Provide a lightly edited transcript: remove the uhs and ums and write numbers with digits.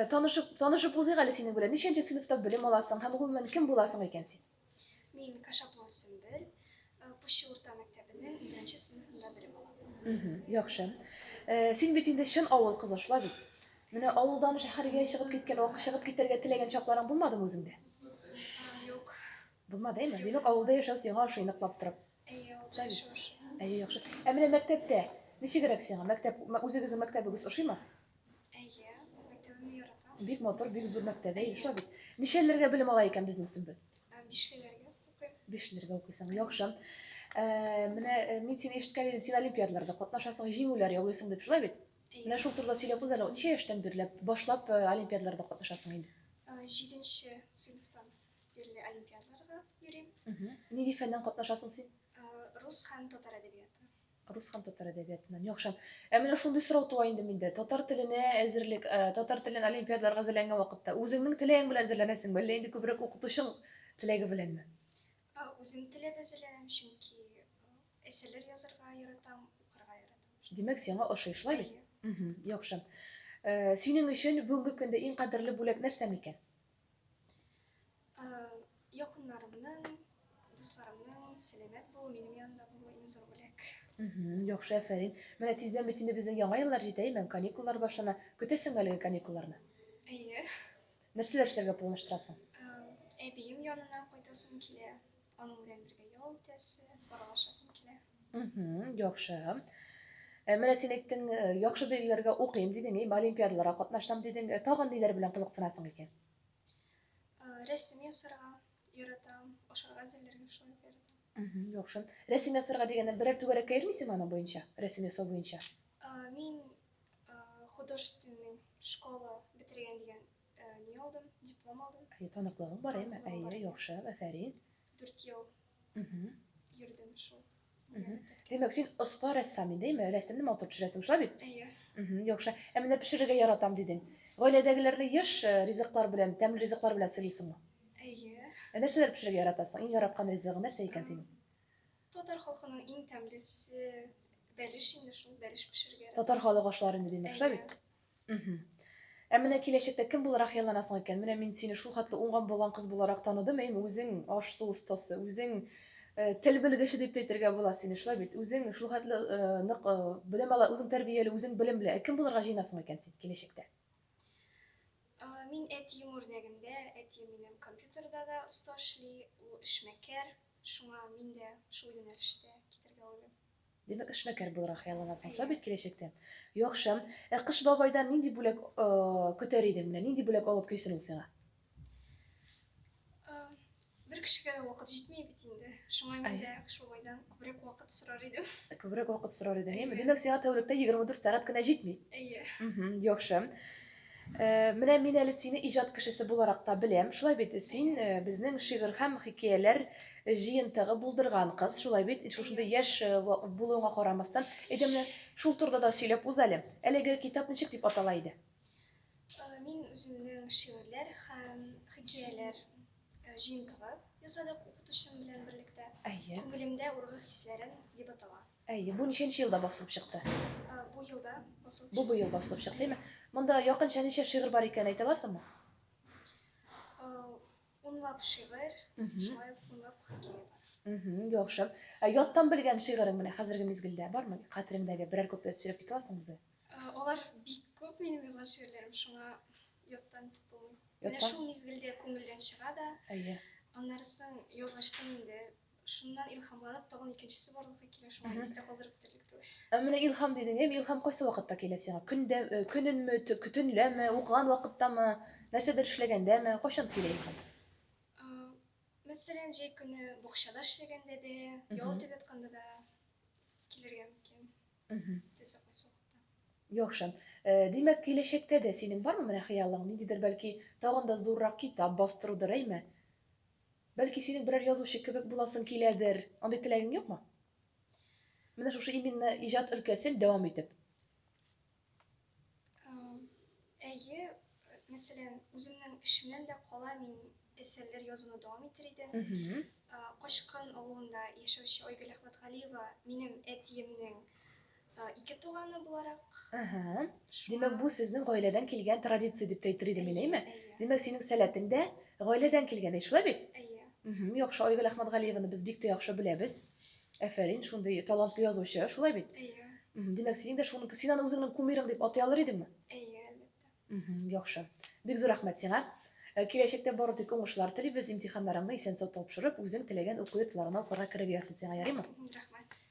Tanışıp uzayık әлі сенің білен. Нешенче сыныфта білім аласың, һәм гомумән кем буласың икән син? Мин Кашапова Сөмбел, Пущи урта мәктәбенең 1нче сыйныфында белем алам. Яхшы. Син бит инде чын авыл кызы, шулай бит. Менә авылдан шәһәргә чыгып китәргә теләгән чакларың булмадымы үзеңдә? Юк. Булмады, әйме? Димәк, авылда яшәү сиңа ошый ныклап торып. Авылда яшәү. Әйе, яхшы. Ә менә мәктәптә ничегрәк сиңа? Үзегезнең мәктәбегез ошыймы? Мәктәбемне яратам. Бик матур, бик зур мәктәп, шулай бит. Ничәләргә белем ала икән безнең Сөмбел? 5-ләргә укыйм. 5-ләргә укыйсың, яхшы. Менә мин сине ишеткән идем, син олимпиадаларда катнашасың, җиңүләр яулыйсың дип, шулай бит? Менә шул турыда сөйләп үз әле, ничә яшьтән бирләп башлап олимпиадаларда катнашасың инде? 7нче сыйныфтан бирле олимпиадаларга йөрим. Нинди фәннән катнашасың син? Рус һәм татар әдәбияты. Рус һәм татар әдәбиятыннан, яхшы. Ә менә шундый сорау туа инде миндә. Татар теленә әзерлек, татар телен олимпиадаларга әзерләнгән вакытта үзеңнең теләгең белән әзерләнәсеңме, әллә инде күбрәк укытучың теләге беләнме? Үзем теләп әзерләнәм, чөнки әсәрләр язарга яратам, укырга яратам. Димәк, сиңа ошый, шулай бит? Яхшы. Синең өчен бүгенге көндә иң кадерле бүләк нәрсә микән? Якыннарымның, дусларымның сәламәт булуы, минем янымда булуы иң зур бүләк. Яхшы, афәрин. Менә тиздән бит инде безнең яңа еллар җитә, каникуллар башлана. Көтәсең әлеге каникулларны? Нәрсәләр эшләргә планлаштырасың? Әбием янына кайтасым килә. Аның белән бергә ял итәсе, аралашасым килә. Яхшы. Менә син әйттең, яхшы белгеләргә укыйм дидең, олимпиадаларга катнашсам дидең. Тагын ниләр белән кызыксынасың икән? Рәсем ясарга яратам, ашарга әзерләргә шулай яратам. Яхшы. Рәсем ясарга дигәндә берәр түгәрәккә йөрмисеңме аның буенча? Рәсем ясау буенча? Мин художественный школа бетергән дигән ни алдым, диплом алдым. Таныклыгың бар, әйе, яхшы, афәрин. 4 ел йөрдем шул. Димәк, син оста рәссам инде, рәсемне матур төшерәсең, шулай бит? Әйе. Яхшы. Ә менә пешерергә яратам дидең. Гаиләдәгеләрне еш ризыклар белән, тәмле ризыклар белән сыйлыйсыңмы? Әйе. Нәрсәләр пешерергә яратасың? Иң яраткан ризыгың нәрсә икән синең? Татар халкының иң тәмлесе бәлеш инде шул, бәлеш пешерергә. Татар халык ашлары инде димәк, шулай бит? Ә менә киләчәктә кем буларак хыялланасың икән? Менә мин сине шул хәтле уңган булган кыз буларак таныдым, үзең аш-су устасы, үзең тел белгече дип әйтергә була сине, шулай бит? Үзең шул хәтле нык белем ала, үзең тәрбияле, үзең белем белә. Кем буларга җыенасың икән син киләчәктә? Мин әтием үрнәгендә, әтием минем компьютерда да оста эшли, ул эшмәкәр. Шуңа мин дә шул юнәлештә китәргә уйлыйм. Димәк, эшмәкәр буларак хыялланасың, шулай бит киләчәктә? Яхшы. Кыш бабайдан нинди бүләк көтәр идең? Менә нинди бүләк алып килсен ул сиңа? Бер кешегә вакыт җитми бит инде. Шуңа мин дә кыш бабайдан күбрәк вакыт сорар идем. Күбрәк вакыт сорар идең, Димәк, сиңа тәүлектә 24 сәгать кенә җитми. Әйе. Яхшы. Менә мин әле сине иҗат кешесе буларак та беләм, шулай бит? Син безнең шигырь һәм хикәяләр җыентыгы булдырган кыз, шулай бит? Шушында яшь булуыңа карамастан, менә шул турыда да сөйләп үз әле. Әлеге китап ничек дип атала иде? Мин үземнең шигырьләр һәм хикәяләр җыентыгы ясадым укытучым белән берлектә. Күңелемдә ургы хисләрен дип атала. Бу ничәнче елда басылып чыкты? Бу елда басылып чыкты. Бу ел басылып чыкты, Монда якынча ничә шигырь бар икән әйтә аласыңмы? Унлап шигырь, шулай унлап хикәя бар. Яхшы. Яттан белгән шигырең менә хәзерге мизгелдә бармы? Хәтереңдәге берәр күпләр сөйләп китә аласың безгә? Алар бик күп минем язган шигырьләрем, шуңа яттан итеп булмый. Менә шул мизгелдә күңелдән чыга да. Аннары соң язгачтан инде шуннан илһамланып тагын икенчесе барлыкка килә, шуңа истә калдырып бетерлек түгел. Менә илһам дидең, илһам кайсы вакытта килә сиңа? Көненме, төнләме, укыган вакыттамы, нәрсәдер эшләгәндәме? Кайчан килә илһам? Мәсәлән, җәй көне бакчада эшләгәндә дә, ял итеп ятканда да килергә мөмкин. Яхшы. Димәк, киләчәктә дә синең бармы менә хыялың? Ниндидер бәлки тагын да зуррак китап бастырудыр, Бәлки синең берәр язучы кебек буласың киләдер. Андый теләгең юкмы? Менә шушы именно иҗат өлкәсен дәвам итеп. Әйе, мәсәлән, үземнең эшемнән дә кала мин әсәрләр язуны дәвам итер идем. Кашкын авылында яшәүче Айгөл Әхмәтгалиева минем әтиемнең Ике туганы буларак. Демәк, бу сезнең гаиләдән килгән традиция дип әйтер идем мин, әйме? Демәк, синең сәләтең дә гаиләдән килгән, шулай бит? Яхшы, Айгөл Әхмәтгалиеваны без бик тә яхшы беләбез. Афәрин, шундый талантлы язучы, шулай бит? Демәк, син дә шуны, син аны үзеңнең кумирың дип атай алыр идеңме? Әлбәттә. Яхшы. Бик зур рәхмәт сиңа. Киләчәктә бары тик уңышлар телибез, имтиханнарыңны исән-сау тапшырып, үзең теләгән уку йортларына укырга керергә сиңа ярыймы? Рәхмәт.